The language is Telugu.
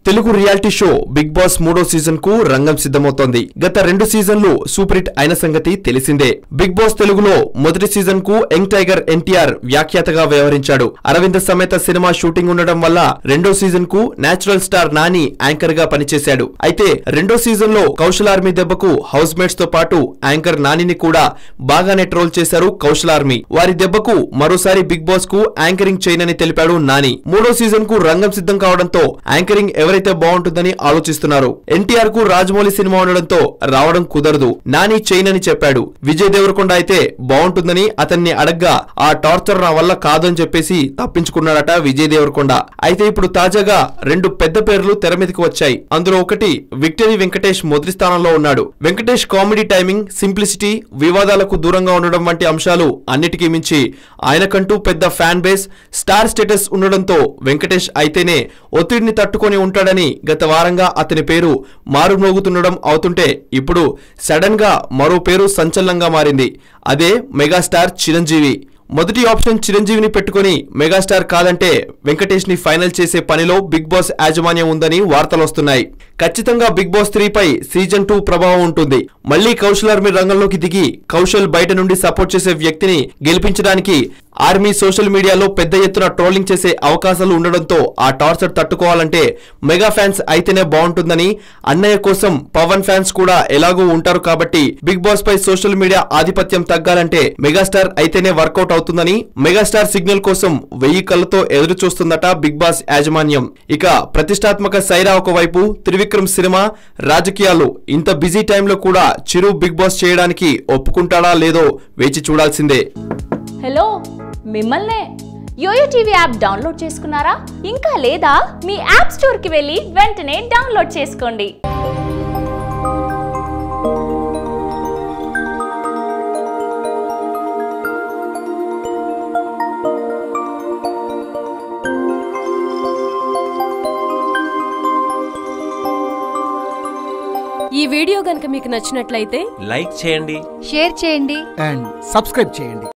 Telugu reality show Bigg Boss 3వ సీజన్ కు రంగం సిద్ధమవుతోంది. గత 2 సీజన్లు సూపర్ హిట్ అయిన సంగతి తెలిసిందే. బిగ్ బాస్ తెలుగులో మొదటి సీజన్ కు young tiger NTR వ్యాఖ్యాతగా వ్యవహరించాడు. Aravinda Sametha cinema shooting ఉండడం వల్ల 2వ సీజన్ కు నేచురల్ స్టార్ నాని యాంకర్ గా పనిచేశాడు. అయితే 2వ సీజన్ లో కౌశల్ ఆర్మీ దెబ్బకు హౌస్ మేట్స్ తో పాటు యాంకర్ నానిని కూడా బాగానే ట్రోల్ చేశారు కౌశల్ ఆర్మీ. వారి దెబ్బకు మరోసారి బిగ్ బాస్ కు యాంకరింగ్ చేయనని తెలిపాడు నాని. 3వ సీజన్ కు రంగం సిద్ధం కావడంతో యాంకరింగ్ ఎవరైతే బాగుంటుందని ఆలోచిస్తున్నారు. ఎన్టీఆర్ కు రాజమౌళి సినిమా ఉండడంతో రావడం కుదరదు, నాని చేయనని చెప్పాడు. విజయ్ దేవరకొండ అయితే బాగుంటుందని అతన్ని అడగ్గా ఆ టార్చర్ నా వల్ల కాదని చెప్పేసి తప్పించుకున్నాడట విజయ్ దేవరకొండ. అయితే ఇప్పుడు తాజాగా 2 పెద్ద పేర్లు తెర మీదకి వచ్చాయి. అందులో ఒకటి విక్టరీ వెంకటేష్ మొదటి స్థానంలో ఉన్నాడు. వెంకటేష్ కామెడీ టైమింగ్, సింప్లిసిటీ, వివాదాలకు దూరంగా ఉండడం వంటి అంశాలు అన్నిటికీ మించి ఆయనకంటూ పెద్ద ఫ్యాన్ బేస్, స్టార్ స్టేటస్ ఉండడంతో వెంకటేష్ అయితేనే ఒత్తిడిని తట్టుకొని ఉంటాడని గత వారంగా అతని పేరు మారుమోగుతుండడం అవుతుంటే ఇప్పుడు సడన్ గా మరో పేరు సంచలనంగా మారింది. అదే మెగాస్టార్ చిరంజీవి. మొదటి ఆప్షన్ చిరంజీవిని పెట్టుకుని మెగాస్టార్ కాదంటే వెంకటేష్ ని ఫైనల్ చేసే పనిలో బిగ్ బాస్ యాజమాన్యం ఉందని వార్తలొస్తున్నాయి. ఖచ్చితంగా బిగ్ బాస్ 3 పై సీజన్ 2 ప్రభావం ఉంటుంది. మళ్లీ కౌశల్ ఆర్మీ రంగంలోకి దిగి కౌశల్ బయట నుండి సపోర్ట్ చేసే వ్యక్తిని గెలిపించడానికి ఆర్మీ సోషల్ మీడియాలో పెద్ద ఎత్తున ట్రోలింగ్ చేసే అవకాశాలు ఉండడంతో ఆ టార్చర్ తట్టుకోవాలంటే మెగా ఫ్యాన్స్ అయితేనే బాగుంటుందని, అన్నయ్య కోసం పవన్ ఫ్యాన్స్ కూడా ఎలాగూ ఉంటారు కాబట్టి బిగ్ బాస్ పై సోషల్ మీడియా ఆధిపత్యం తగ్గాలంటే మెగాస్టార్ అయితేనే వర్కౌట్ అవుతుందని మెగాస్టార్ సిగ్నల్ కోసం 1000 కళ్ళతో ఎదురు చూస్తుందట బిగ్ బాస్ యాజమాన్యం. ఇక ప్రతిష్టాత్మక సైరా ఒకవైపు, త్రివిక్రమ్ సినిమా, రాజకీయాలు, ఇంత బిజీ టైంలో కూడా చిరు బిగ్ బాస్ చేయడానికి ఒప్పుకుంటాడా లేదో వేచి చూడాల్సిందే. హలో, మిమ్మల్నే యోయో టీవీ యాప్ డౌన్లోడ్ చేసుకున్నారా? ఇంకా లేదా? మీ యాప్ స్టోర్ కి వెళ్ళి వెంటనే డౌన్లోడ్ చేసుకోండి. ఈ వీడియో గనుక మీకు నచ్చినట్లయితే లైక్ చేయండి, షేర్ చేయండి అండ్ సబ్స్క్రైబ్ చేయండి.